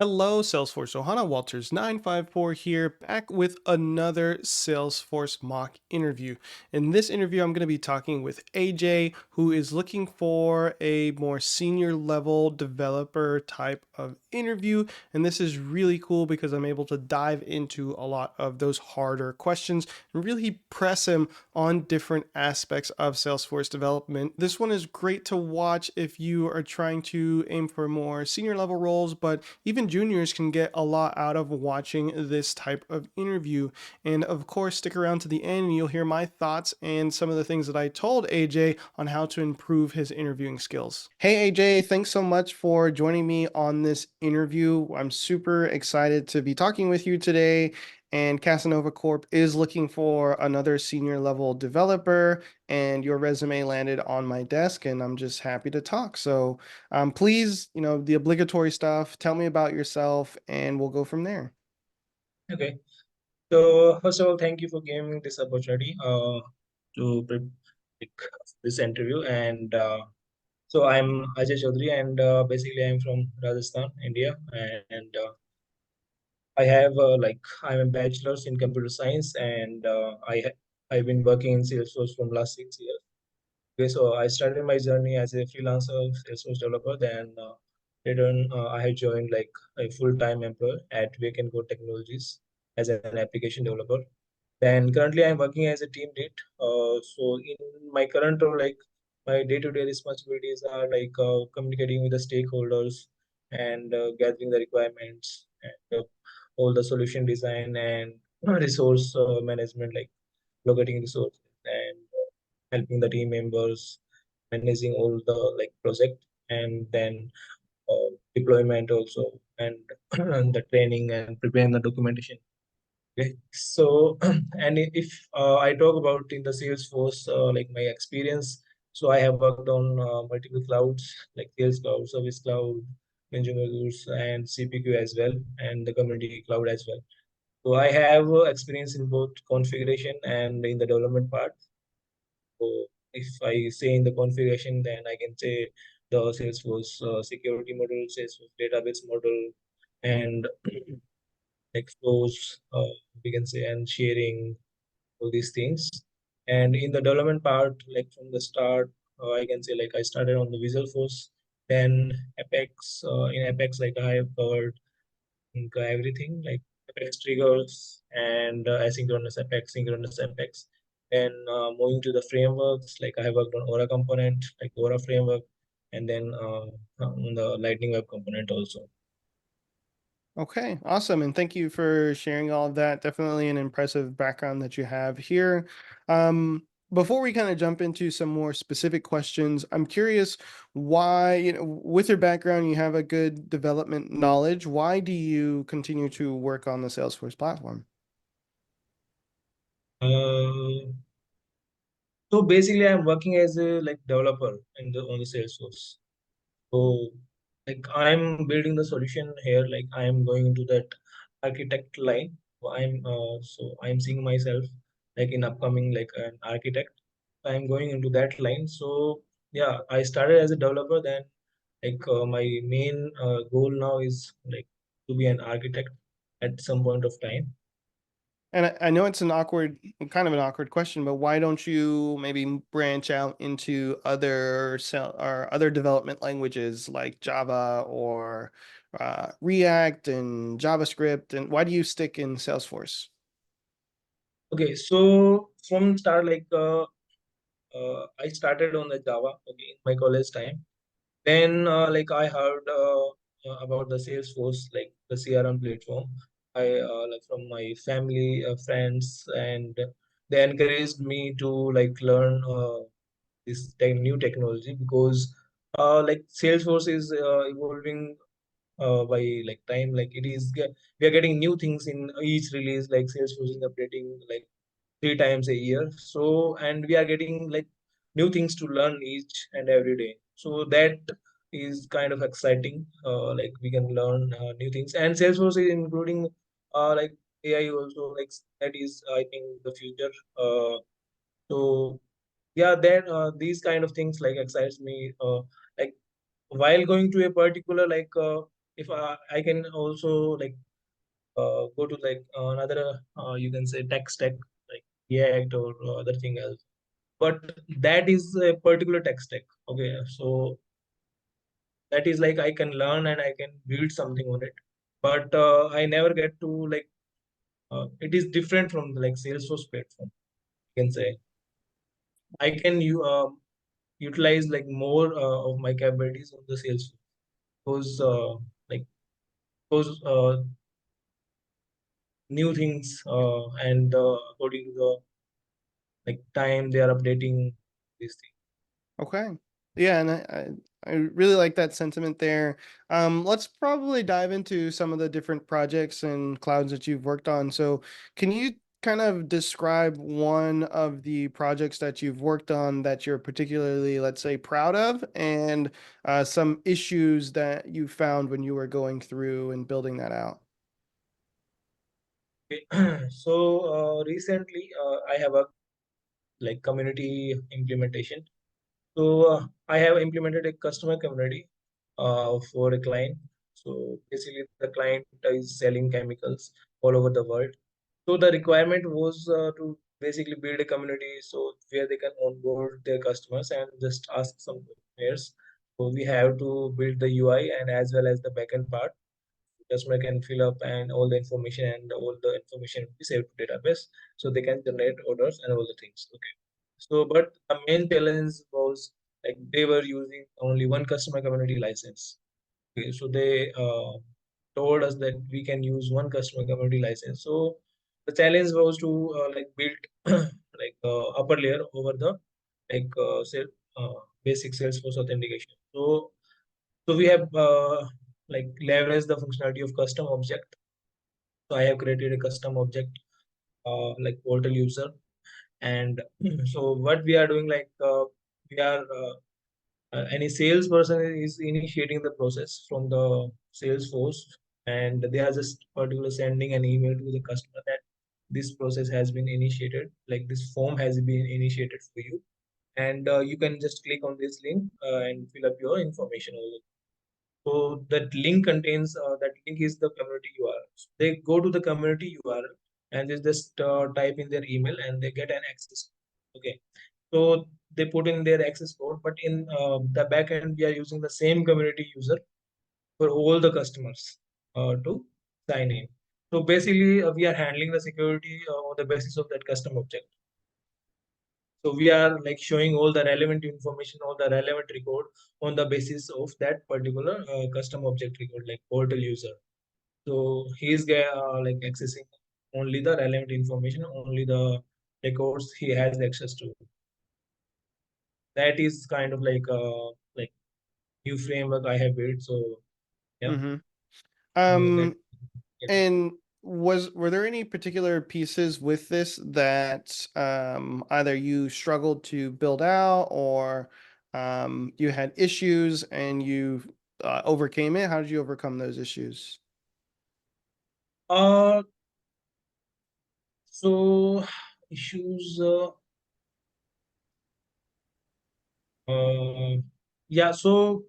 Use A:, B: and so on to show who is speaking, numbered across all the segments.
A: Hello, Salesforce Ohana Walters 954 here, back with another Salesforce mock interview. In this interview, I'm going to be talking with AJ, who is looking for a more senior level developer type of interview. And this is really cool because I'm able to dive into a lot of those harder questions and really press him on different aspects of Salesforce development. This one is great to watch if you are trying to aim for more senior level roles, but even juniors can get a lot out of watching this type of interview. And of course, stick around to the end and you'll hear my thoughts and some of the things that I told AJ on how to improve his interviewing skills. Hey, AJ, thanks so much for joining me on this interview. I'm super excited to be talking with you today. And Casanova Corp is looking for another senior level developer, and your resume landed on my desk, and I'm just happy to talk. So, please, the obligatory stuff, tell me about yourself, and we'll go from there.
B: Okay. So first of all, thank you for giving me this opportunity to pick this interview. And so I'm Ajay Choudhary, and basically I'm from Rajasthan, India, and I have I'm a bachelor's in computer science, and I've been working in Salesforce from last 6 years. Okay, so I started my journey as a freelancer Salesforce developer. Then later on, I had joined like a full-time employer at Wake and Go Technologies as an application developer. Then currently I'm working as a team lead. So in my current role, like my day-to-day responsibilities are like communicating with the stakeholders and gathering the requirements and all the solution design and resource management, like locating resources and helping the team members managing all the like project, and then deployment also, and the training and preparing the documentation. Okay, so and if I talk about in the Salesforce, like my experience, so I have worked on multiple clouds like Sales Cloud, Service Cloud, Consumer Goods, and CPQ as well, and the Community Cloud as well. So I have experience in both configuration and in the development part. So if I say in the configuration, then I can say the Salesforce security model, Salesforce database model, and expose, we can say, and sharing all these things. And in the development part, like from the start, I can say like I started on the Visual Force, then Apex. In Apex, like I have covered everything like Apex triggers and asynchronous Apex, synchronous Apex. Then moving to the frameworks, like I have worked on Aura component, like Aura framework, and then on the Lightning Web component also.
A: Okay, awesome. And thank you for sharing all of that. Definitely an impressive background that you have here. Before we kind of jump into some more specific questions, I'm curious why, with your background, you have a good development knowledge. Why do you continue to work on the Salesforce platform?
B: Uh, so basically, I'm working as a like developer in the on the Salesforce. So, like I'm building the solution here, like I'm going into that architect line. So I'm seeing myself like in upcoming like an architect. I'm going into that line. So yeah, I started as a developer. Then like my main goal now is like to be an architect at some point of time.
A: And I know it's kind of an awkward question, but why don't you maybe branch out into other development languages like Java or React and JavaScript? And why do you stick in Salesforce?
B: Okay, so from start I started on the Java, okay, in my college time. Then, like I heard about the Salesforce, like the CRM platform. I like from my family, friends, and they encouraged me to like learn this new technology because like Salesforce is evolving by like time. Like we are getting new things in each release. Like Salesforce is updating like 3 times a year. So, and we are getting like new things to learn each and every day. So that is kind of exciting. Like we can learn new things, and Salesforce is including like AI also. Like that is, I think, the future. So yeah, then these kind of things like excites me. Like while going to a particular like if I can also like go to like another you can say tech stack like React or other thing else, but that is a particular tech stack. Okay, so that is like I can learn and I can build something on it, but I never get to like it is different from the, like Salesforce platform. You can say I can utilize like more of my capabilities on the Salesforce because like those new things and according to the like time they are updating these things.
A: Okay. Yeah, and I really like that sentiment there. Let's probably dive into some of the different projects and clouds that you've worked on. So, can you kind of describe one of the projects that you've worked on that you're particularly, let's say, proud of, and some issues that you found when you were going through and building that out?
B: Okay. So recently I have a like community implementation. So I have implemented a customer community for a client. So basically, the client is selling chemicals all over the world. So the requirement was to basically build a community so where they can onboard their customers and just ask some questions. So we have to build the UI and as well as the backend part. Customer can fill up and all the information and all the information will be saved to database so they can generate orders and all the things. Okay. So, but the main challenge was like they were using only one customer community license. Okay, so they told us that we can use one customer community license. So the challenge was to like build like upper layer over the like basic Salesforce authentication. So we have like leveraged the functionality of custom object. So I have created a custom object like portal user, and so what we are doing like we are any salesperson is initiating the process from the Salesforce, and they are just particularly sending an email to the customer that this process has been initiated, like this form has been initiated for you, and you can just click on this link and fill up your information over. So that link contains that link is the community URL. So they go to the community URL and they just type in their email and they get an access. Okay. So they put in their access code, but in the backend we are using the same community user for all the customers to sign in. So basically, we are handling the security on the basis of that custom object. So we are like showing all the relevant information, all the relevant record on the basis of that particular custom object record, like portal user. So he's like accessing only the relevant information, only the records he has access to. That is kind of like new framework I have built. So yeah,
A: Mm-hmm.
B: that
A: Um,
B: yeah.
A: And were there any particular pieces with this that either you struggled to build out or you had issues and you overcame it? How did you overcome those issues?
B: Uh, so issues. Uh, yeah, so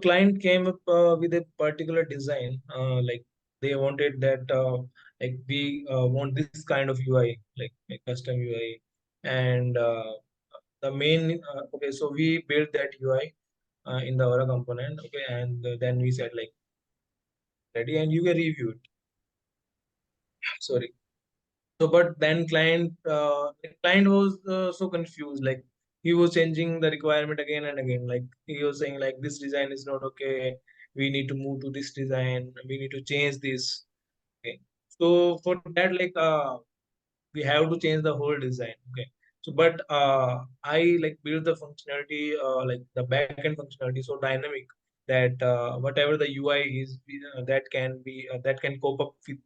B: client came up with a particular design. Like they wanted that like we want this kind of UI, like a custom UI, and the main okay. So we built that UI in the Aura component. Okay, and then we said like ready, and you can review it. Sorry. So, but then client was so confused. Like he was changing the requirement again and again. Like he was saying, like this design is not okay. We need to move to this design. We need to change this. Okay. So for that, like we have to change the whole design. Okay. So, but I like build the functionality, like the backend functionality, so dynamic that whatever the UI is, that can cope up with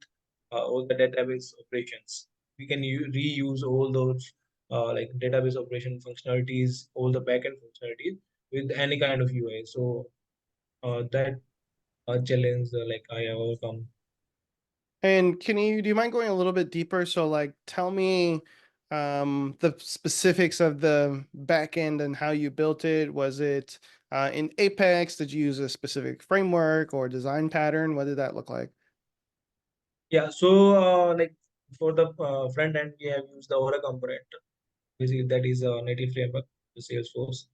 B: all the database operations. We can reuse all those like database operation functionalities, all the backend functionalities with any kind of UI. So that challenge like I have overcome.
A: And do you mind going a little bit deeper? So like tell me the specifics of the back end and how you built it. Was it In Apex, did you use a specific framework or design pattern? What did that look like?
B: Yeah, so like for the front end, we have used the Aura component. Basically, that is a native framework to Salesforce.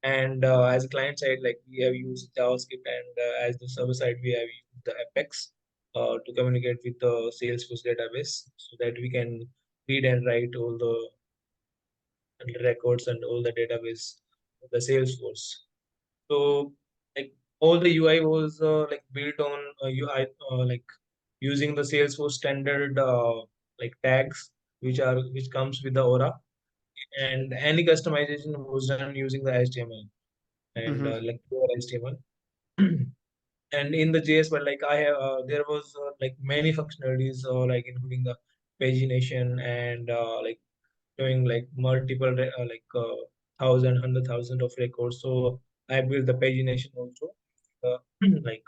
B: And as a client side, like we have used JavaScript, and as the server side, we have used the Apex to communicate with the Salesforce database, so that we can read and write all the records and all the database of the Salesforce. So like all the UI was like built on UI like using the Salesforce standard like tags which comes with the Aura, and any customization was done using the HTML and
A: Hmm.
B: like pure HTML. And in the JS, but like I have there was like many functionalities like including the pagination and like showing like multiple thousand, 100,000 of records. So I built the pagination also, like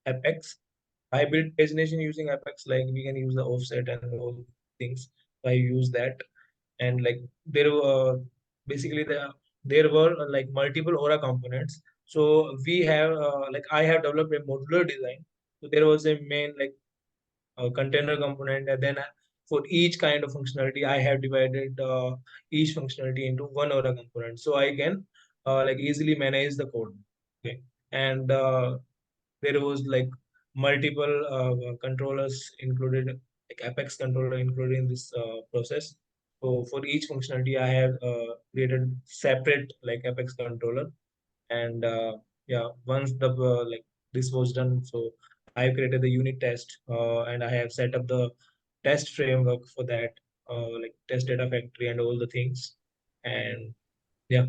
B: Apex. I built pagination using Apex. Like we can use the offset and all things. I use that, and like there were basically there were like multiple Aura components. So we have like I have developed a modular design. So there was a main like container component, and then for each kind of functionality I have divided each functionality into one Aura component, so I can like easily manage the code. Okay. And there was like multiple controllers included, like Apex controller included in this process. So for each functionality I have created separate like Apex controller. And yeah, once the like this was done, so I created the unit test, and I have set up the test framework for that, like test data factory and all the things. And yeah.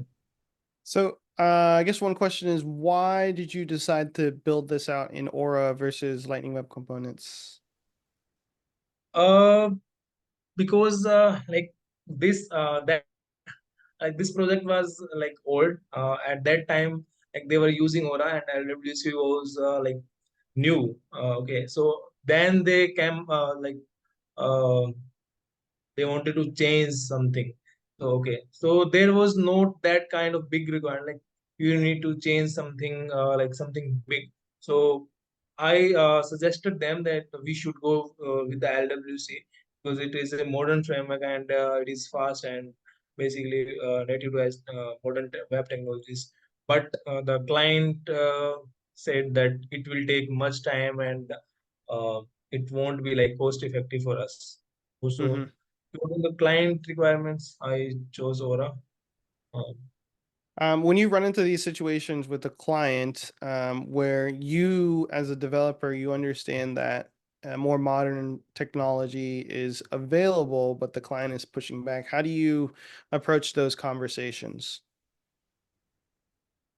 A: So, I guess one question is, why did you decide to build this out in Aura versus Lightning Web Components?
B: uh because like this that like this project was like old at that time. Like they were using Aura, and LWC was like new. Okay, so then they came uh, they wanted to change something. So okay, so there was not that kind of big requirement like you need to change something like something big. So I suggested them that we should go with the LWC, because it is a modern framework, and it is fast and basically native to modern web technologies. But the client said that it will take much time, and uh, it won't be like cost effective for us. Also,
A: Hmm.
B: according to the client requirements, I chose Aura. Um,
A: When you run into these situations with a client, where you, as a developer, you understand that more modern technology is available, but the client is pushing back, how do you approach those conversations?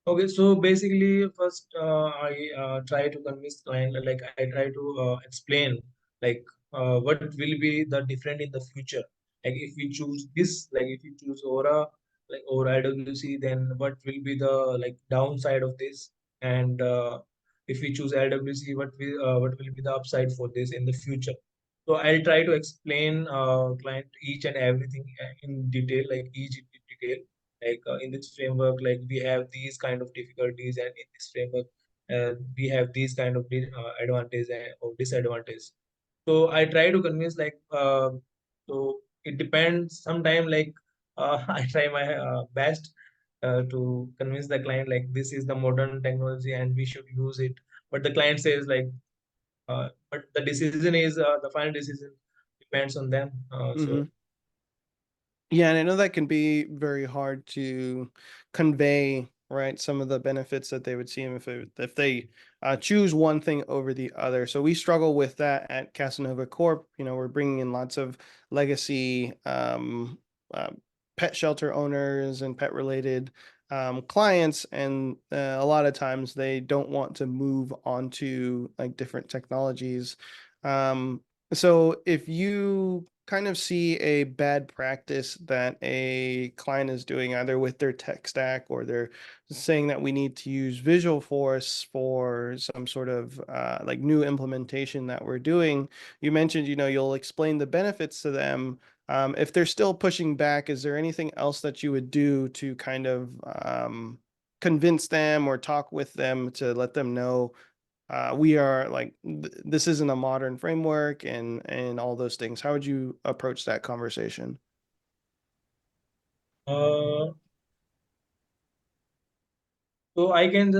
B: okay, so basically, first I try to convince client, like I try to explain like what will be the different in the future. Like if we choose this, like if you choose Aura, like or LWC, then what will be the like downside of this? And if we choose LWC, what will be the upside for this in the future? So I'll try to explain client each and everything in detail, like each in detail. Like in this framework, like we have these kind of difficulties, and in this framework we have these kind of advantage or disadvantage. So I try to convince like so it depends sometime, like I try my best to convince the client like this is the modern technology and we should use it. But the client says like but the decision is the final decision depends on them.
A: Hmm.
B: So
A: Yeah, and I know that can be very hard to convey, right? Some of the benefits that they would see if they choose one thing over the other. So we struggle with that at Casanova Corp. You know, we're bringing in lots of legacy uh, pet shelter owners and pet related clients, and a lot of times they don't want to move on to like different technologies. So if you kind of see a bad practice that a client is doing either with their tech stack, or they're saying that we need to use Visual Force for some sort of like new implementation that we're doing, you mentioned, you know, you'll explain the benefits to them. If they're still pushing back, is there anything else that you would do to kind of convince them or talk with them to let them know we are like this isn't a modern framework and all those things? How would you approach that conversation?
B: Uh, so I can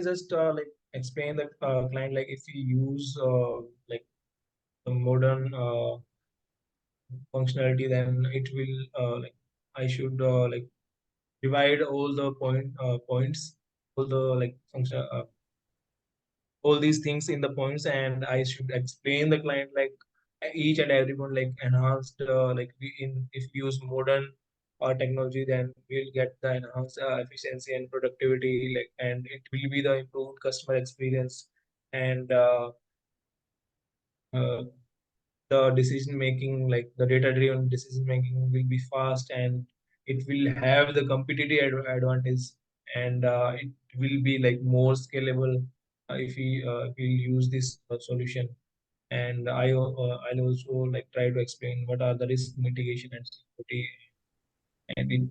B: just like explain the client, like if you use like the modern functionality, then it will like I should like divide all the points, all the like function, all these things in the points, and I should explain the client like each and every one, like enhanced like we in if we use modern technology, then we'll get the enhanced efficiency and productivity, like, and it will be the improved customer experience, and uh, the decision making, like the data driven decision making will be fast, and it will have the competitive advantage, and it will be like more scalable if we use this solution. And I'll also like try to explain what are the risk mitigation and security, and it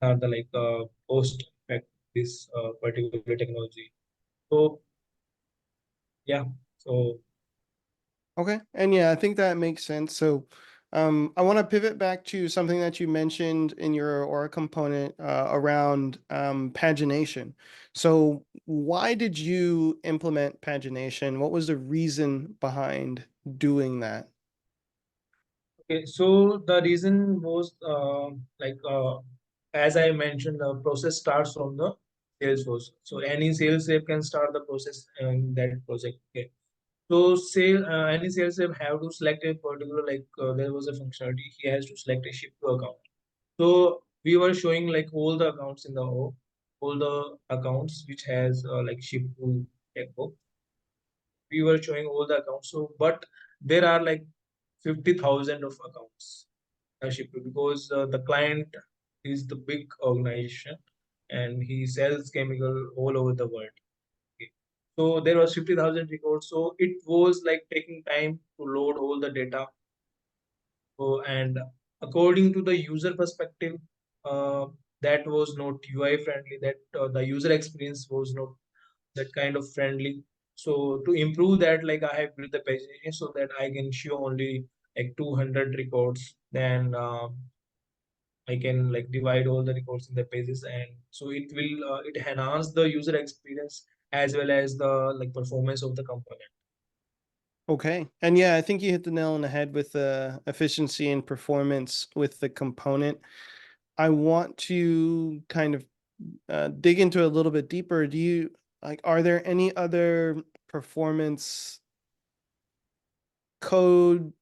B: are the like post effect this particular technology. So yeah, so
A: Okay. And yeah, I think that makes sense. So I want to pivot back to something that you mentioned in your Aura component around pagination. So why did you implement pagination? What was the reason behind doing that?
B: okay, so the reason was like as I mentioned, the process starts from the Salesforce. So any sales rep can start the process in that project. Okay. So any sales rep have to select a particular, like there was a functionality. He has to select a ship to account. So we were showing like all the accounts in the O, all the accounts which has like ship to Echo. We were showing all the accounts. So but there are like 50,000 of accounts shipped, because the client is the big organization and he sells chemical all over the world. Okay. So there was 50,000 records. So it was like taking time to load all the data. So, and according to the user perspective, uh, that was not UI friendly. That the user experience was not that kind of friendly. So to improve that, like I have built the page so that I can show only like 200 records. Then I can like divide all the records in the pages, and so it will it enhance the user experience as well as the like performance of the component.
A: Okay. And yeah, I think you hit the nail on the head with the efficiency and performance with the component. I want to kind of dig into it a little bit deeper. Do you like, are there any other performance code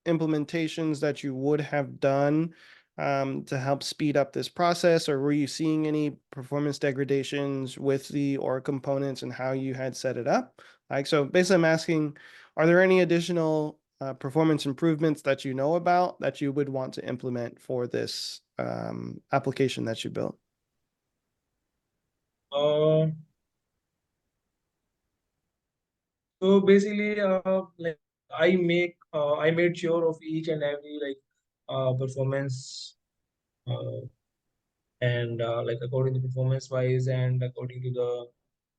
A: implementations that you would have done to help speed up this process, or were you seeing any performance degradations with the Aura components and how you had set it up? Like, so basically, I'm asking, are there any additional performance improvements that you know about that you would want to implement for this application that you built?
B: Uh, so basically, like I made sure of each and every like performance and like according to performance wise and according to the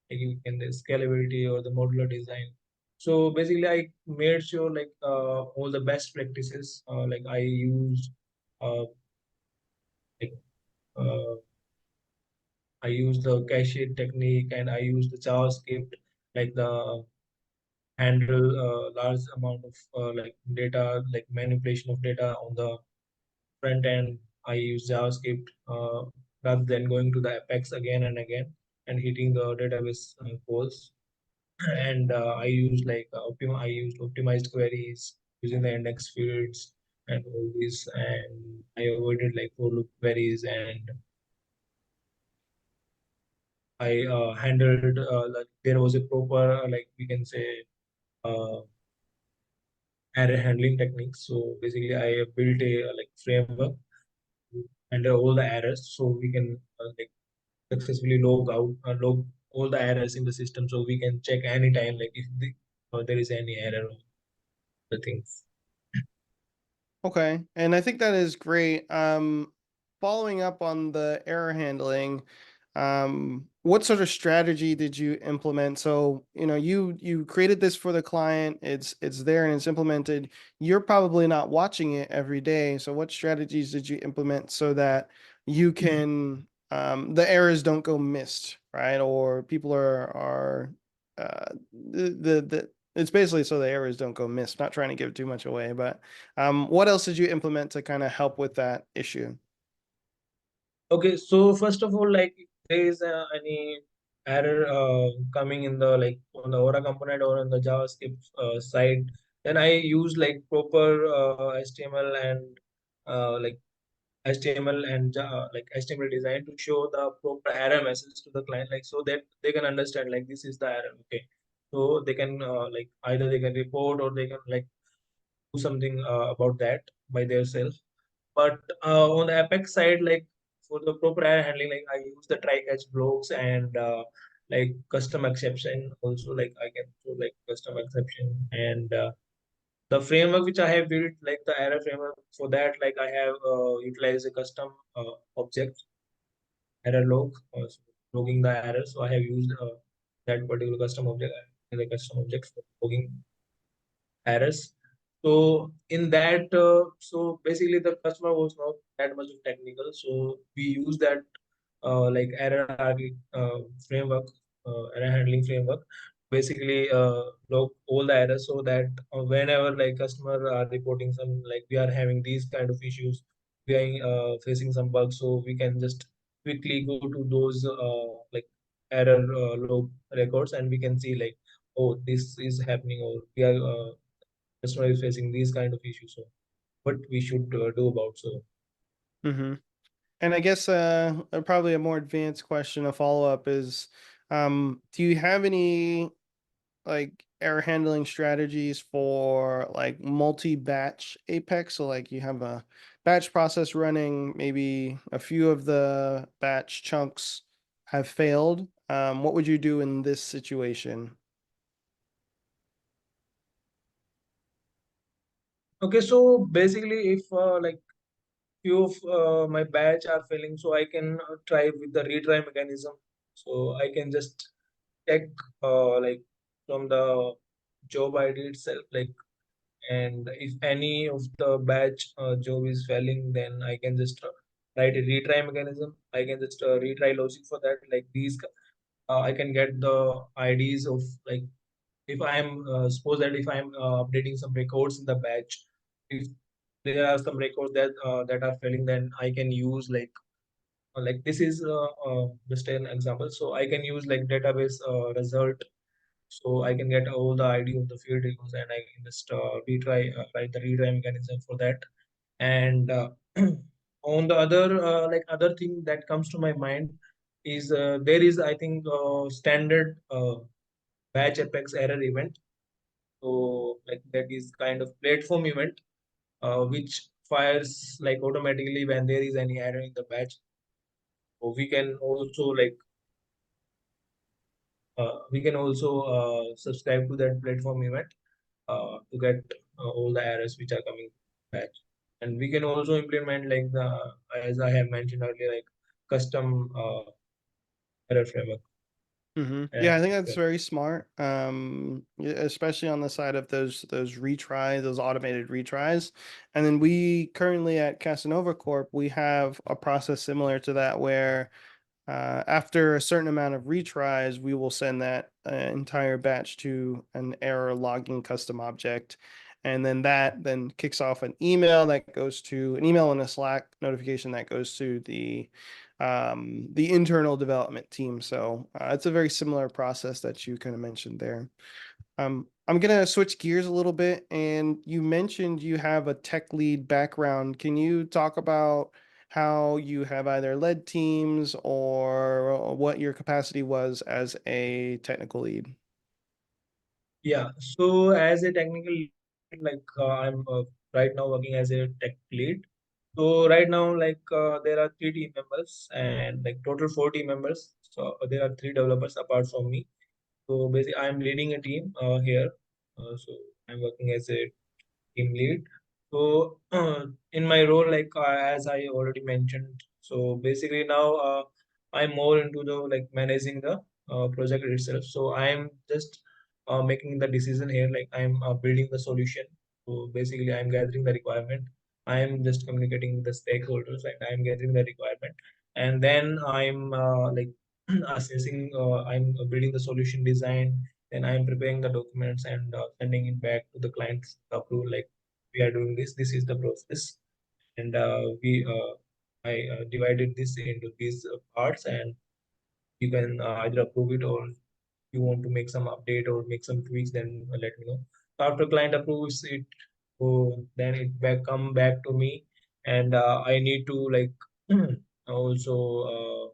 B: like you can the scalability or the modular design. So basically, I made sure like all the best practices. Like I used uh, like uh, I use the cache technique, and I use the JavaScript, like the handle large amount of like data, like manipulation of data on the front end. I use JavaScript rather than going to the Apex again and again and hitting the database calls. And I use like I used optimized queries using the index fields and all this, and I avoided like for loop queries, and I handled like there was a proper like we can say uh, error handling techniques. So basically, I built a like framework to handle all the errors, so we can like successfully log all the errors in the system, so we can check anytime like if there is any error on the things.
A: Okay, and I think that is great. Following up on the error handling, what sort of strategy did you implement? So, you created this for the client, it's there and it's implemented. You're probably not watching it every day. So what strategies did you implement so that you can the errors don't go missed, right? Or people are the it's basically so the errors don't go missed. Not trying to give too much away, but what else did you implement to kind of help with that issue?
B: Okay, so first of all, like if there is any error coming in the like on the Aura component or on the JavaScript side, then I use like proper HTML and like HTML and like HTML design to show the proper error message to the client, like so that they can understand like this is the error. Okay, so they can like either they can report or they can like do something about that by themselves. But on the Apex side, like for the proper error handling, like I use the try catch blocks and like custom exception also. Like I can do like custom exception and the framework which I have built, like the error framework for that, like I have utilized a custom object error log, so logging the error. So I have used that particular custom object as a custom object for logging errors. So in that, so basically the customer was not that much of technical. So we use that like framework, error handling framework, basically log all the errors so that whenever like customer are reporting some like we are having these kind of issues, we are facing some bugs, so we can just quickly go to those like error log records and we can see like, oh, this is happening, or we are customer is facing these kind of issues. So what we should do about so.
A: Hmm. And I guess probably a more advanced question, a follow-up is, do you have any like error handling strategies for like multi-batch Apex? So like you have a batch process running, maybe a few of the batch chunks have failed. What would you do in this situation?
B: Okay, so basically if like few of my batch are failing, so I can try with the retry mechanism. So I can just check like from the job ID itself, like, and if any of the batch job is failing, then I can just write a retry mechanism. I can just retry logic for that. Like these, I can get the IDs of like if I'm suppose that if I'm updating some records in the batch, if there are some records that are failing, then I can use like this is just an example. So I can use like database result. So I can get all the ID of the field records and I can just retry write the retry mechanism for that. And on the other like other thing that comes to my mind is there is I think standard batch apex error event. So like that is kind of platform event which fires like automatically when there is any error in the batch. So we can also subscribe to that platform event to get all the errors which are coming batch. And we can also implement like the as I have mentioned earlier, like custom error framework.
A: Yeah,
B: And
A: I think that's very smart. Especially on the side of those retries, those automated retries. And then we currently at Casanova Corp, we have a process similar to that where after a certain amount of retries, we will send that entire batch to an error logging custom object. And then that then kicks off an email and a Slack notification that goes to the internal development team. So it's a very similar process that you kind of mentioned there. I'm gonna switch gears a little bit, and you mentioned you have a tech lead background. Can you talk about how you have either led teams or what your capacity was as a technical lead?
B: yeah, so as a technical lead, like I'm right now working as a tech lead. So right now, like there are three team members and like total four team members. So there are three developers apart from me. So basically, I'm leading a team here. So I'm working as a team lead. So in my role, like as I already mentioned, so basically now I'm more into the like managing the project itself. So I'm just making the decision here. Like I'm building the solution. So basically, I'm gathering the requirement. I'm just communicating with the stakeholders, and I'm gathering the requirement, and then I'm like assessing. I'm building the solution design. Then I'm preparing the documents and sending it back to the client's approval. Like we are doing this is the process, and we I divided this into these parts, and you can either approve it, or you want to make some update or make some tweaks, then let me know. After client approves it, so then it come back to me, and I need to like also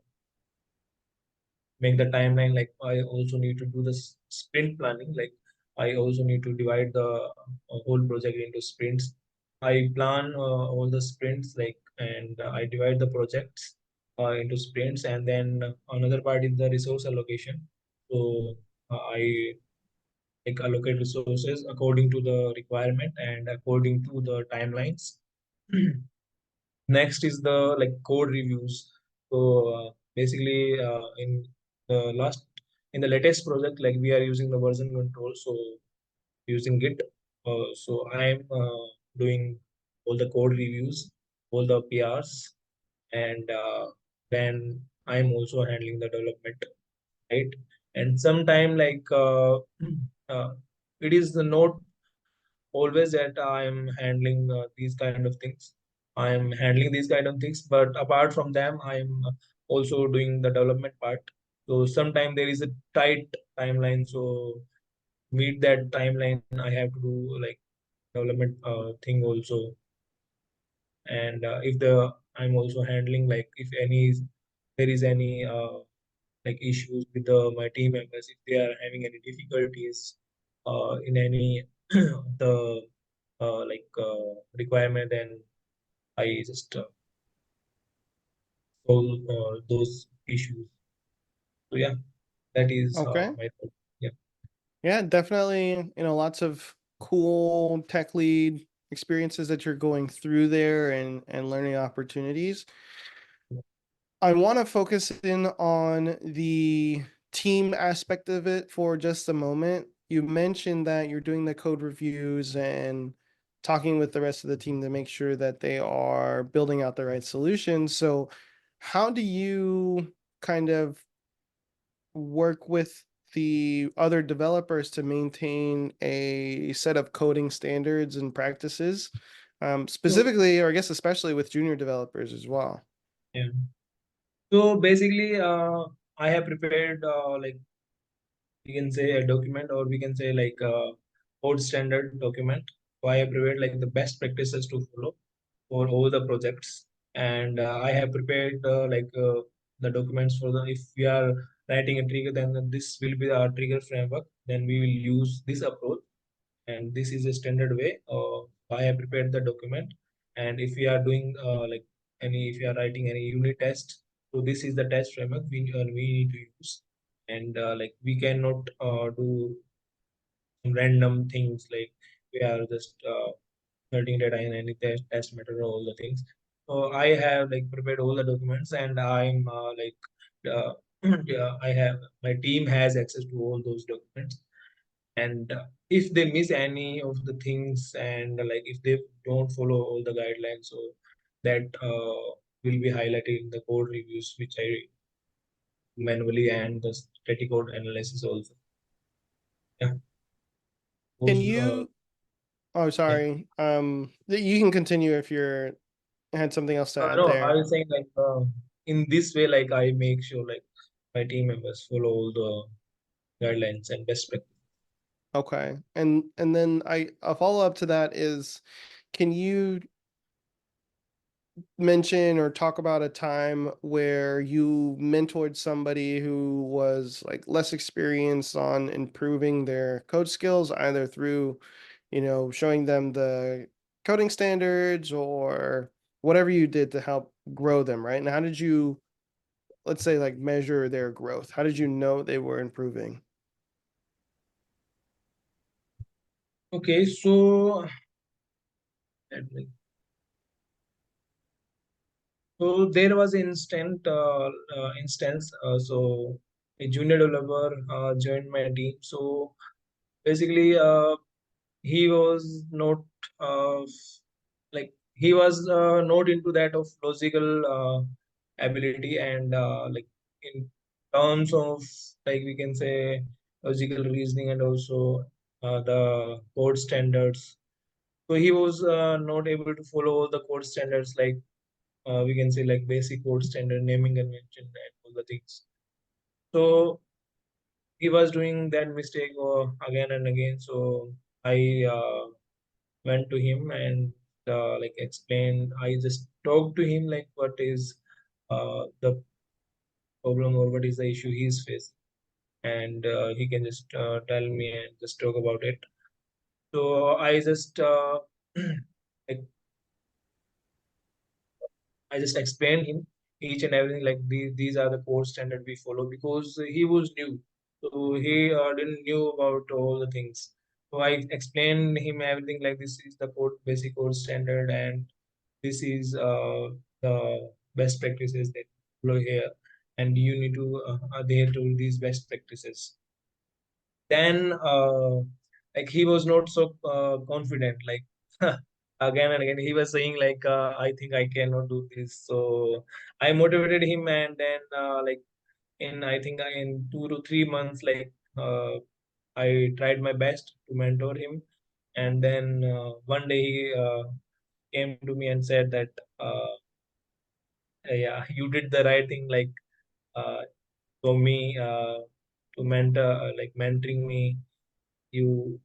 B: make the timeline. Like I also need to do the sprint planning. Like I also need to divide the whole project into sprints. I plan all the sprints, like, and I divide the projects into sprints, and then another part is the resource allocation. So I like allocate resources according to the requirement and according to the timelines. Next is the like code reviews. So basically, the last in the latest project, like we are using the version control, so using Git. So I'm doing all the code reviews, all the PRs, and then I'm also handling the development, right? And sometime like uh, it is the not always that I'm handling these kind of things. I'm handling these kind of things, but apart from them, I'm also doing the development part. So sometimes there is a tight timeline. So meet that timeline, I have to do like development thing also. And if the I'm also handling like if any there is any like issues with my team members, if they are having any difficulties in any the requirement, then I just solve those issues. So yeah, that is
A: Okay.
B: my thought. Yeah.
A: Yeah, definitely, lots of cool tech lead experiences that you're going through there and learning opportunities. I want to focus in on the team aspect of it for just a moment. You mentioned that you're doing the code reviews and talking with the rest of the team to make sure that they are building out the right solutions. So, how do you kind of work with the other developers to maintain a set of coding standards and practices,
B: So
A: specifically, or I guess especially with junior developers as well?
B: yeah. So basically, I have prepared like we can say a document, or we can say like a code standard document. So I have prepared like the best practices to follow for all the projects, and I have prepared the documents for the if we are writing a trigger, then this will be our trigger framework. Then we will use this approach, and this is a standard way. I have prepared the document, and if we are doing if we are writing any unit test, so this is the test framework we need to use, and like we cannot do some random things like we are just inserting data in any test method or all the things. So I have like prepared all the documents, and I'm uh, yeah, I have my team has access to all those documents, and if they miss any of the things, and like if they don't follow all the guidelines, so that will be highlighted in the code reviews which I manually, and the static code analysis also. Yeah,
A: Can
B: those
A: you? Oh,
B: yeah.
A: sorry. You can continue if you're had something else to add
B: No, I
A: there.
B: was saying like in this way, like I make sure like my team members follow all the guidelines and best practice.
A: Okay. And then a follow up to that is, can you mention or talk about a time where you mentored somebody who was like less experienced on improving their code skills, either through, showing them the coding standards or whatever you did to help grow them, right? And how did you, let's say, like measure their growth? How did you know they were improving?
B: Okay, so So there was instance. So a junior developer joined my team. So basically, he was not uh, he was not into that of logical ability, and like in terms of, like we can say, logical reasoning, and also the code standards. So he was not able to follow all the code standards, like we can say, like basic code standard, naming convention, and all the things. So he was doing that mistake again and again. So I went to him and like explained. I just talked to him like what is the problem or what is the issue he's facing, and he can just tell me and just talk about it. So I just like I just explained him each and everything, like these are the core standard we follow, because he was new, so he didn't knew about all the things. So I explained him everything, like this is the code basic code standard, and this is the best practices that follow here, and you need to adhere to these best practices. Then like he was not so confident, like again and again he was saying like I think I cannot do this. So I motivated him, and then like in I think in 2 to 3 months, like I tried my best to mentor him. And then one day he came to me and said that yeah, you did the right thing, like uh, for me to mentor, like mentoring me. You,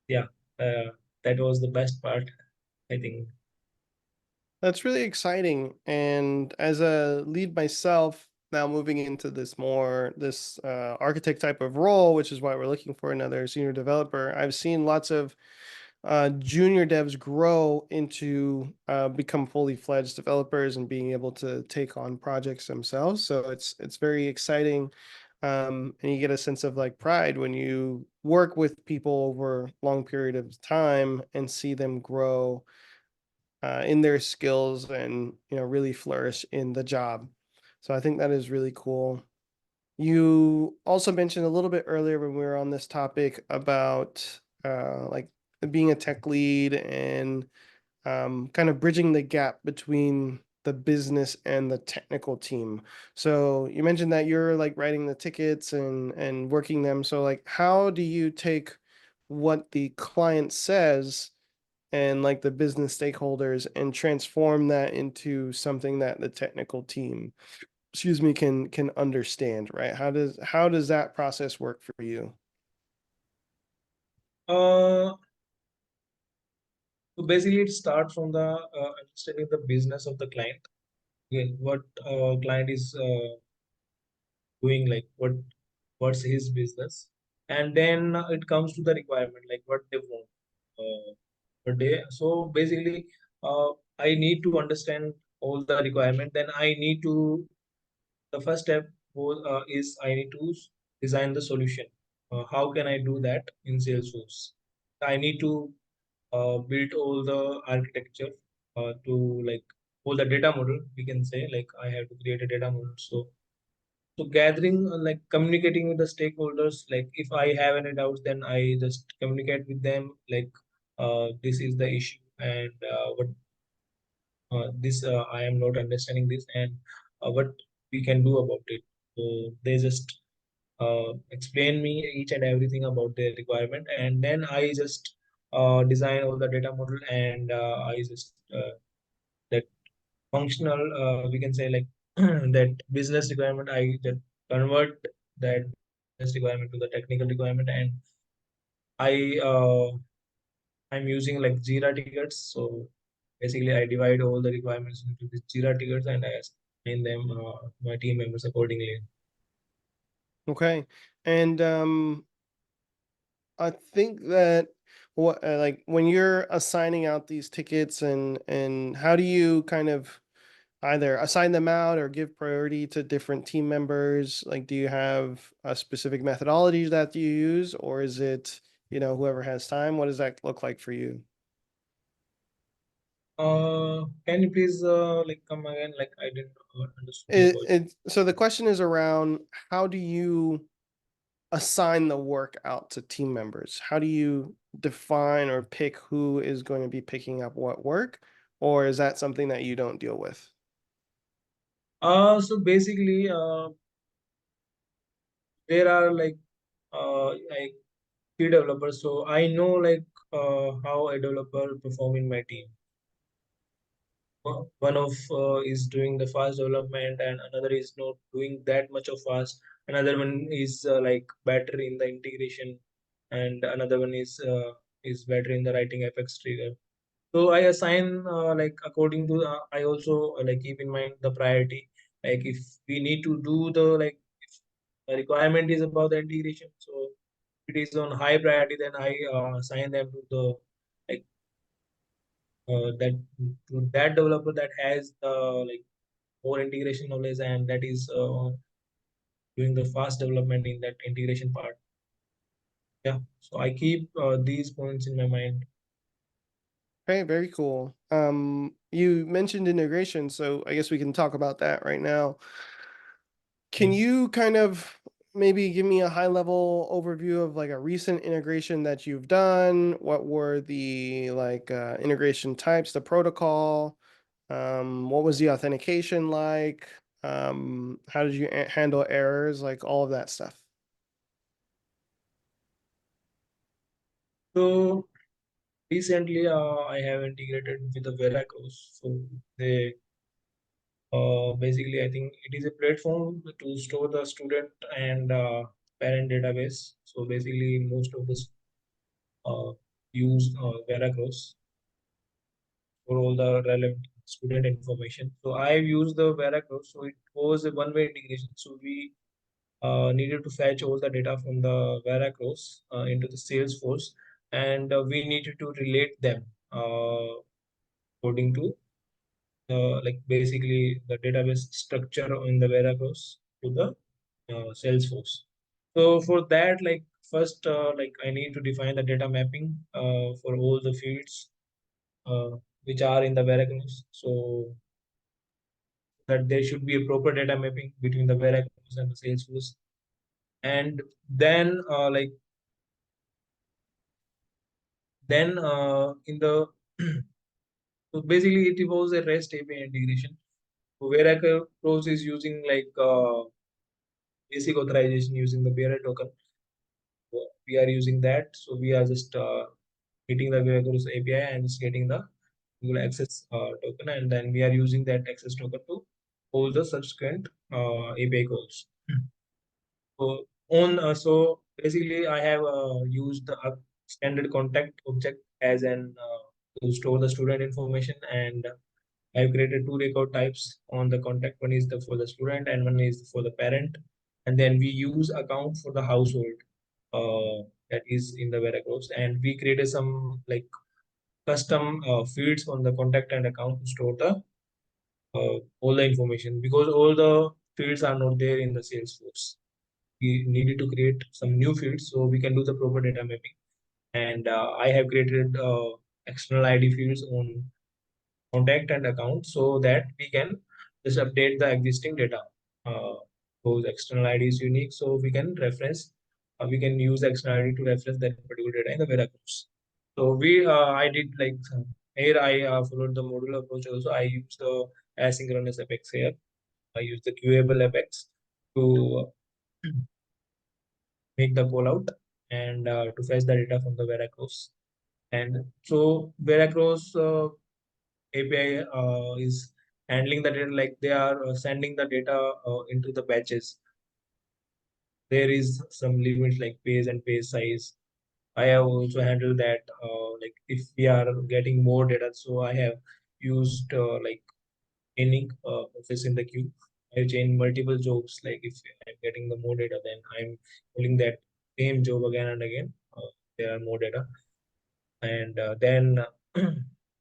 B: yeah, that was the best part, I think.
A: That's really exciting. And as a lead myself, now moving into this architect type of role, which is why we're looking for another senior developer, I've seen lots of junior devs grow into become fully fledged developers and being able to take on projects themselves. So it's very exciting. And you get a sense of like pride when you work with people over a long period of time and see them grow in their skills and really flourish in the job. So I think that is really cool. You also mentioned a little bit earlier when we were on this topic about like being a tech lead and kind of bridging the gap between the business and the technical team. So you mentioned that you're like writing the tickets and working them. So like how do you take what the client says and like the business stakeholders and transform that into something that the technical team, excuse me, can understand, right? How does that process work for you?
B: uh, so basically it starts from the understanding the business of the client. Okay, what client is doing, like what's his business, and then it comes to the requirement, like what they want per day. So basically I need to understand all the requirement. Then I need to, the first step is I need to design the solution. How can I do that in Salesforce? I need to build all the architecture to like all the data model. We can say like I have to create a data model. So gathering, like communicating with the stakeholders. Like if I have any doubts, then I just communicate with them. Like this is the issue, and what this I am not understanding this, and what we can do about it. So they just explain me each and everything about their requirement, and then I just design all the data model, and I just that functional, we can say, like that business requirement, I just convert that business requirement to the technical requirement. And I I'm using like Jira tickets. So basically I divide all the requirements into the Jira tickets, and I assign them my team members accordingly.
A: Okay. And I think that what like when you're assigning out these tickets and how do you kind of either assign them out or give priority to different team members? Like, do you have a specific methodology that you use, or is it, whoever has time? What does that look like for you?
B: Can you please like come again? Like I didn't understood your point.
A: So the question is around how do you assign the work out to team members? How do you define or pick who is going to be picking up what work? Or is that something that you don't deal with?
B: So basically, there are like key developers. So I know like how a developer perform in my team. One of is doing the fast development, and another is not doing that much of fast. Another one is like better in the integration, and another one is better in the writing apex trigger. So I assign like according to I also like keep in mind the priority. Like if we need to do the like if the requirement is about the integration, so it is on high priority, then I assign them to the like that to that developer that has like more integration knowledge and that is doing the fast development in that integration part. Yeah, so I keep these points in my mind.
A: Okay, very cool. You mentioned integration, so I guess we can talk about that right now. Can
B: Mm.
A: you kind of maybe give me a high level overview of like a recent integration that you've done? What were the like integration types, the protocol? What was the authentication like? How did you handle errors? Like all of that stuff.
B: So recently I have integrated with the Veracruz. So they basically I think it is a platform to store the student and parent database. So basically most of this use Veracruz for all the relevant student information. So I've used the Veracruz. So it was a one-way integration. So we needed to fetch all the data from the Veracruz into the Salesforce, and we needed to relate them according to like basically the database structure in the Veracruz to the Salesforce. So for that, like first, like I need to define the data mapping for all the fields uh, which are in the Veracruz. So that there should be a proper data mapping between the Veracruz and the Salesforce. And then in the so basically it was a REST API integration. So Veracruz is using like basic authorization using the bearer token. So we are using that. So we are just hitting the Veracruz API and just getting the Google Access token, and then we are using that access token to hold the subsequent API calls. So basically, I have used the standard contact object as an to store the student information, and I've created two record types on the contact. One is the for the student, and one is for the parent. And then we use account for the household that is in the Veracruz, and we created some like custom fields on the contact and account to store the all the information because all the fields are not there in the Salesforce. We needed to create some new fields so we can do the proper data mapping. And I have created external ID fields on contact and account so that we can just update the existing data. Uh, those external ID is unique, so we can reference, we can use the external ID to reference that particular data in the Veracruz. So I did like here I followed the modular approach also. I use the asynchronous Apex here. I use the queuable Apex to make the call out and to fetch the data from the Veracruz. And so Veracruz API is handling the data like they are sending the data into the batches. There is some limits like page and page size. I have also handled that like if we are getting more data, so I have used like chaining process in the queue. I chain multiple jobs. Like if I'm getting the more data, then I'm pulling that same job again and again. There are more data, and then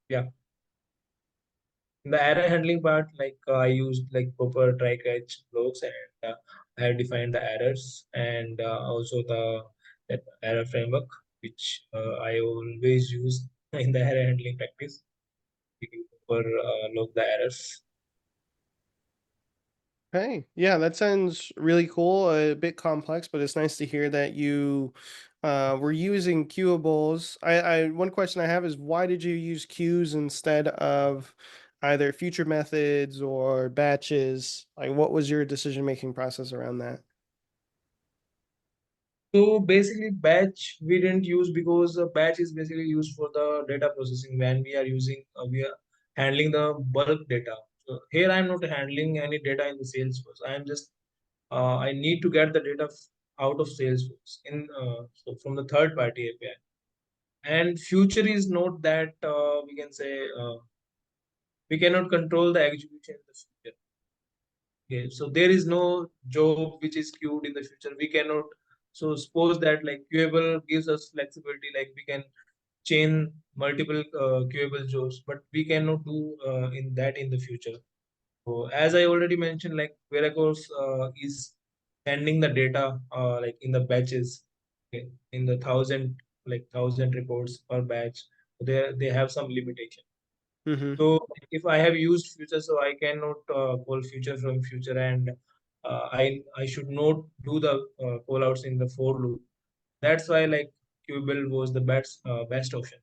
B: yeah, in the error handling part, like I used like proper try catch blocks, and I have defined the errors and also the that error framework which I always use in the error handling practice. or log the errors.
A: Hey, yeah, that sounds really cool. A bit complex, but it's nice to hear that you were using queuables. One question I have is why did you use queues instead of either future methods or batches? Like, what was your decision-making process around that?
B: So basically, batch we didn't use because a batch is basically used for the data processing when we are handling the bulk data. So here I'm not handling any data in the Salesforce. I am just I need to get the data out of Salesforce in so from the third party API. And future is not that we can say we cannot control the execution in the future. Okay, so there is no job which is queued in the future. We cannot. So suppose that like queuable gives us flexibility, like we can chain multiple queuable jobs, but we cannot do in that in the future. So as I already mentioned, like Veracruz is sending the data like in the batches, okay, in the thousand reports per batch. They have some limitation.
A: Mm-hmm.
B: So if I have used future, so I cannot call future from future, and I should not do the call outs in the for loop. That's why like Qbel was the best option.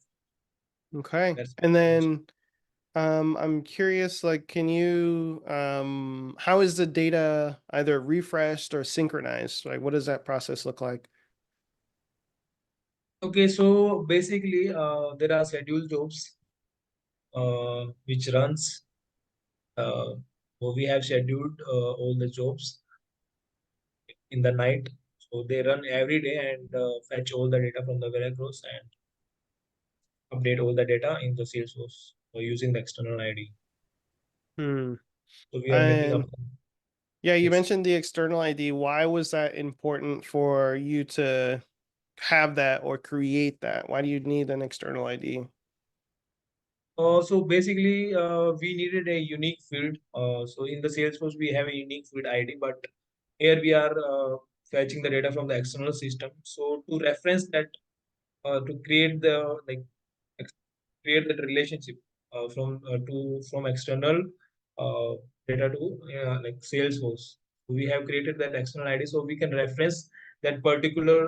A: Okay.
B: That's
A: And then I'm curious, like, can you how is the data either refreshed or synchronized? Like, what does that process look like?
B: okay. So basically, there are scheduled jobs which runs. So we have scheduled all the jobs in the night. So they run every day and fetch all the data from the warehouse and update all the data in the Salesforce using the external ID.
A: Hmm.
B: So we are making up.
A: And yeah, you
B: Yes.
A: mentioned the external ID. Why was that important for you to have that or create that? Why do you need an external ID?
B: So basically, we needed a unique field. So in the Salesforce, we have a unique field ID, but here we are fetching the data from the external system. So to reference that, to create the like ex- create that relationship from external uh, data to like Salesforce. So we have created that external ID, so we can reference that particular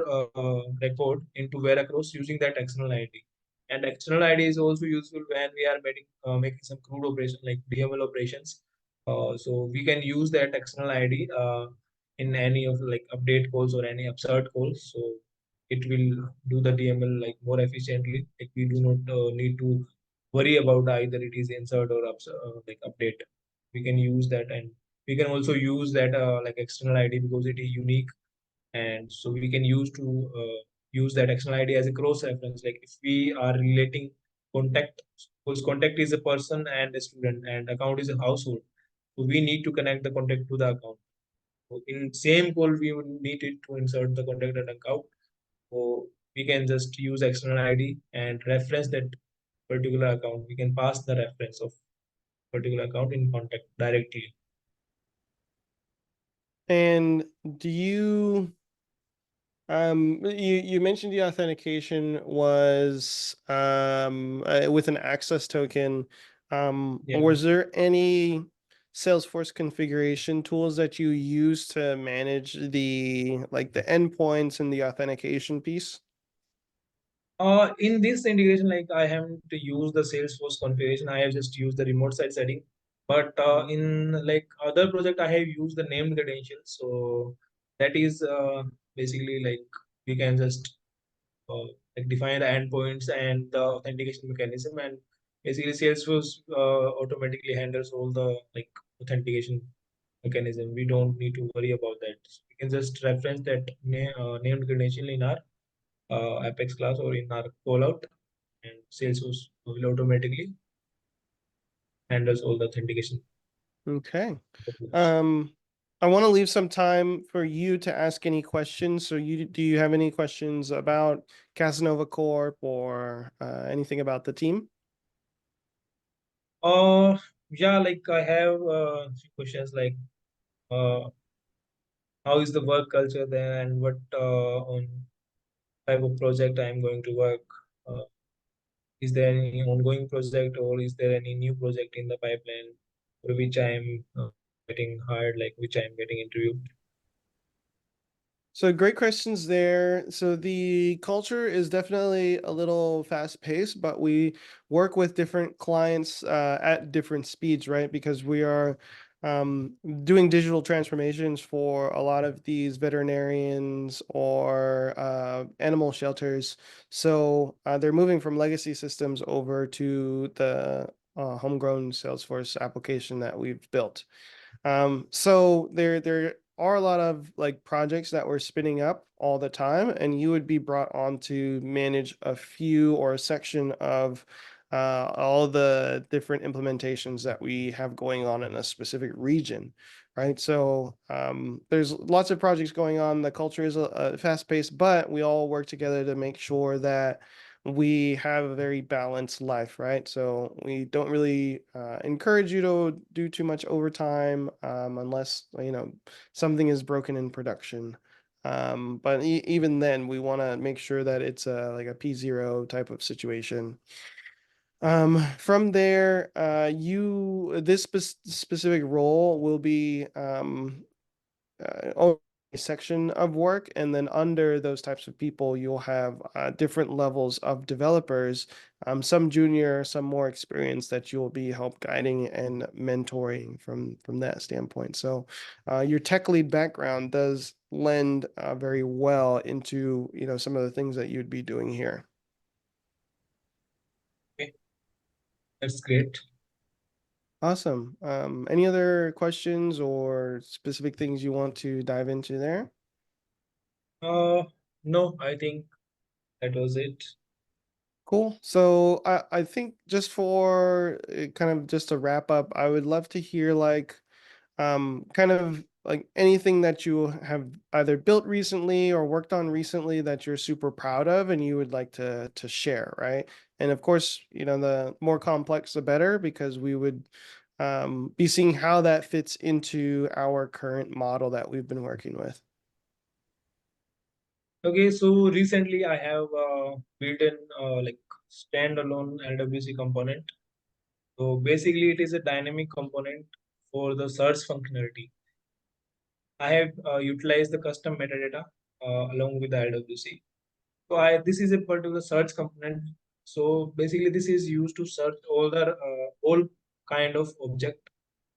B: record into Veracruz using that external ID. And external ID is also useful when we are making some crude operation like DML operations. So we can use that external ID in any of like update calls or any absurd calls. So it will do the DML like more efficiently. Like we do not need to worry about either it is insert or like update. We can use that, and we can also use that like external ID because it is unique, and so we can use that external ID as a cross reference. Like if we are relating contact, suppose contact is a person and a student, and account is a household, so we need to connect the contact to the account. So in same call, we would need it to insert the contact and account. So we can just use external ID and reference that particular account. We can pass the reference of particular account in contact directly.
A: And do you you mentioned the authentication was with an access token.
B: Yeah.
A: Was there any Salesforce configuration tools that you use to manage the like the endpoints and the authentication piece?
B: In this integration, like I haven't used the Salesforce configuration. I have just used the remote site setting. But in like other project, I have used the named credentials. So that is basically like we can just like define the endpoints and the authentication mechanism, and basically Salesforce automatically handles all the like authentication mechanism. We don't need to worry about that. So we can just reference that named credential in our Apex class or in our callout, and Salesforce will automatically handles all the authentication.
A: Okay. Um, I want to leave some time for you to ask any questions. So you do you have any questions about Casanova Corp or anything about the team?
B: Uh, yeah, like I have few questions like uh, how is the work culture there, and what on type of project I'm going to work. Uh, Is there any ongoing project, or is there any new project in the pipeline for which I am getting hired, like which I am getting interviewed?
A: So great questions there. So the culture is definitely a little fast paced, but we work with different clients at different speeds, right? Because we are doing digital transformations for a lot of these veterinarians or animal shelters. So they're moving from legacy systems over to the homegrown Salesforce application that we've built. So there are a lot of like projects that we're spinning up all the time, and you would be brought on to manage a few or a section of all the different implementations that we have going on in a specific region, right? So there's lots of projects going on. The culture is a fast paced, but we all work together to make sure that we have a very balanced life, right? So we don't really encourage you to do too much overtime unless something is broken in production. But even then, we want to make sure that it's like a P0 type of situation. From there, you this specific role will be only a section of work, and then under those types of people, you'll have different levels of developers, some junior, some more experienced that you'll be help guiding and mentoring from that standpoint. So, your tech lead background does lend very well into some of the things that you'd be doing here.
B: Okay, that's great.
A: Awesome. Any other questions or specific things you want to dive into there?
B: Uh, no, I think that was it.
A: Cool. So I think just for kind of just to wrap up, I would love to hear like kind of like anything that you have either built recently or worked on recently that you're super proud of and you would like to share, right? And of course, the more complex the better because we would be seeing how that fits into our current model that we've been working with.
B: Okay, so recently I have built an like standalone LWC component. So basically, it is a dynamic component for the search functionality. I have utilized the custom metadata along with the LWC. So this is a particular search component. So basically, this is used to search all kind of object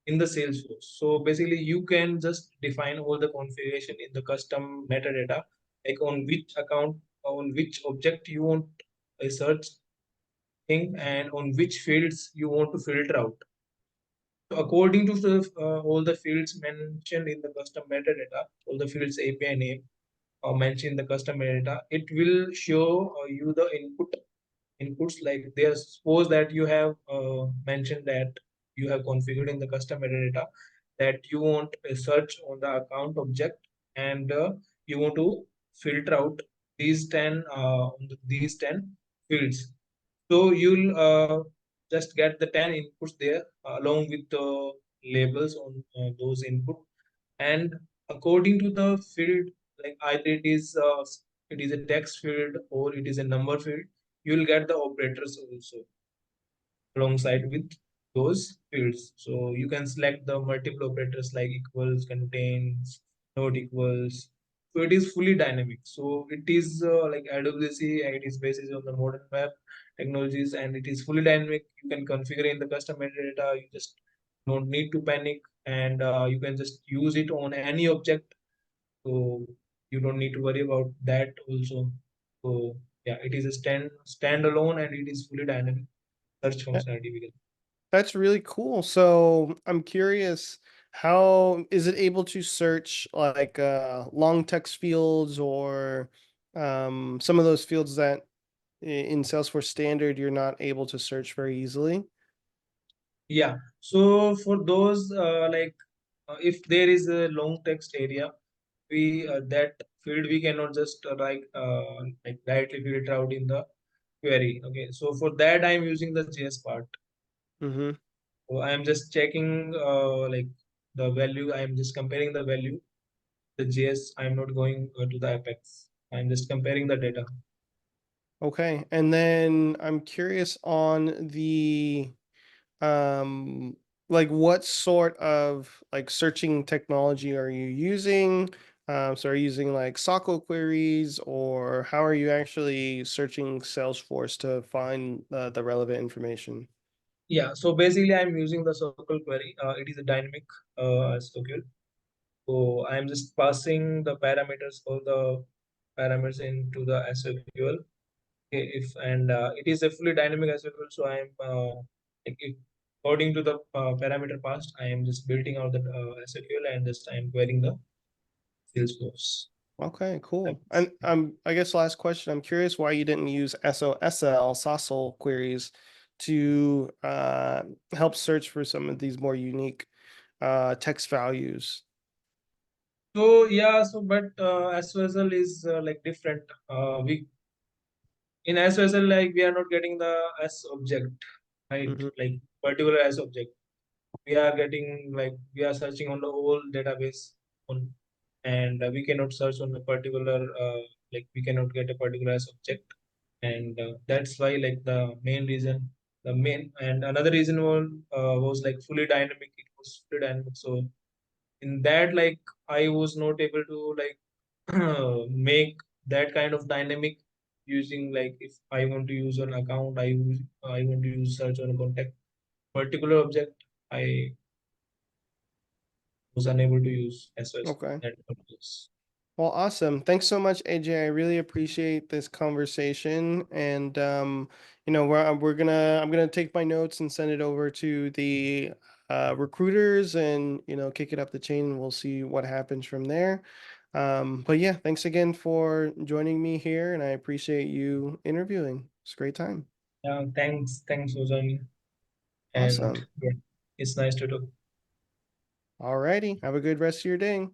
B: in the Salesforce. So basically, you can just define all the configuration in the custom metadata, like on which account, on which object you want a search thing, and on which fields you want to filter out. So according to all the fields mentioned in the custom metadata, all the fields API name mentioned in the custom metadata, it will show you the inputs like there. Suppose that you have mentioned that you have configured in the custom metadata that you want a search on the account object, and you want to filter out these 10 fields. So you'll just get the 10 inputs there along with the labels on those input, and according to the field, like either it is a text field or it is a number field, you will get the operators also alongside with those fields. So you can select the multiple operators like equals, contains, not equals. So it is fully dynamic. So it is like IWC, and it is based on the modern web technologies, and it is fully dynamic. You can configure in the custom metadata. You just don't need to panic, and you can just use it on any object. So you don't need to worry about that also. So yeah, it is a standalone, and it is fully dynamic search functionality. We can.
A: That's really cool. So I'm curious, how is it able to search like long text fields or some of those fields that in Salesforce standard you're not able to search very easily?
B: Yeah. So for those if there is a long text area, we that field we cannot just write like directly filter out in the query. Okay. So for that I'm using the JS part.
A: Mm-hmm.
B: So I am just checking like the value. I am just comparing the value. The JS. I am not going to the Apex. I am just comparing the data.
A: Okay. And then I'm curious on the um what sort of searching technology are you using? So are you using like SQL queries, or how are you actually searching Salesforce to find the relevant information?
B: Yeah, so basically I'm using the circle query. It is a dynamic SQL. So I'm just passing the parameters, all the parameters into the SQL. Okay, if and it is a fully dynamic SQL, so I'm like if, according to the parameter passed, I am just building out the SQL and just I'm querying the Salesforce.
A: Okay, cool. And I guess last question, I'm curious why you didn't use SOSL queries to help search for some of these more unique text values.
B: So yeah, so but SOSL is like different. We in SOSL like we are not getting the S object, right?
A: Hmm.
B: Like particular S object. We are getting like we are searching on the whole database on, and we cannot search on a particular like we cannot get a particular subject, and that's why like the main and another reason was like fully dynamic. It was fully dynamic, so in that like I was not able to like make that kind of dynamic using like if I want to use an account, I want to use search on a contact particular object. I was unable to use SOS
A: Okay.
B: that purpose.
A: Well, awesome. Thanks so much, AJ. I really appreciate this conversation. And I'm gonna take my notes and send it over to the recruiters, and kick it up the chain, and we'll see what happens from there. But yeah, thanks again for joining me here, and I appreciate you interviewing. It's a great time.
B: Thanks for joining. And
A: Awesome.
B: yeah, it's nice to talk.
A: Alrighty. Have a good rest of your day.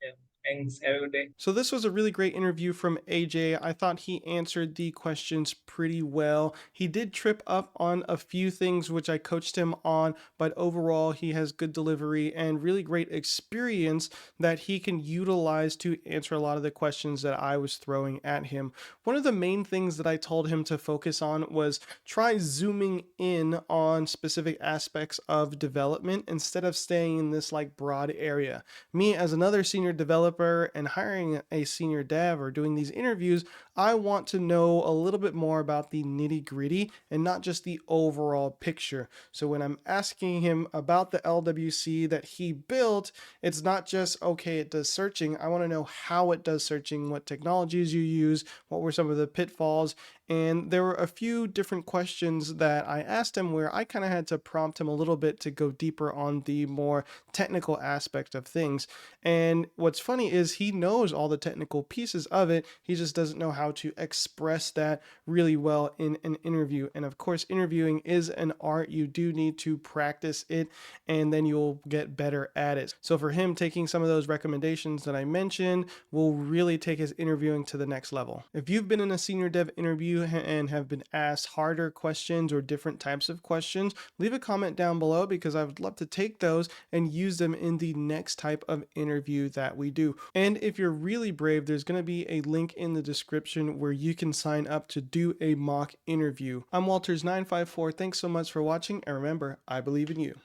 B: Yeah, thanks. Have a good day.
A: So this was a really great interview from AJ. I thought he answered the questions pretty well. He did trip up on a few things which I coached him on, but overall he has good delivery and really great experience that he can utilize to answer a lot of the questions that I was throwing at him. One of the main things that I told him to focus on was try zooming in on specific aspects of development instead of staying in this like broad area. Me as another senior developer and hiring a senior dev or doing these interviews, I want to know a little bit more about the nitty gritty and not just the overall picture. So when I'm asking him about the LWC that he built, it's not just, okay, it does searching. I want to know how it does searching, what technologies you use, what were some of the pitfalls. And there were a few different questions that I asked him where I kind of had to prompt him a little bit to go deeper on the more technical aspect of things. And what's funny is he knows all the technical pieces of it. He just doesn't know how to express that really well in an interview. And of course, interviewing is an art. You do need to practice it, and then you'll get better at it. So for him, taking some of those recommendations that I mentioned will really take his interviewing to the next level. If you've been in a senior dev interview and have been asked harder questions or different types of questions, leave a comment down below because I would love to take those and use them in the next type of interview that we do. And if you're really brave, there's going to be a link in the description where you can sign up to do a mock interview. I'm Walters954. Thanks so much for watching, and remember, I believe in you.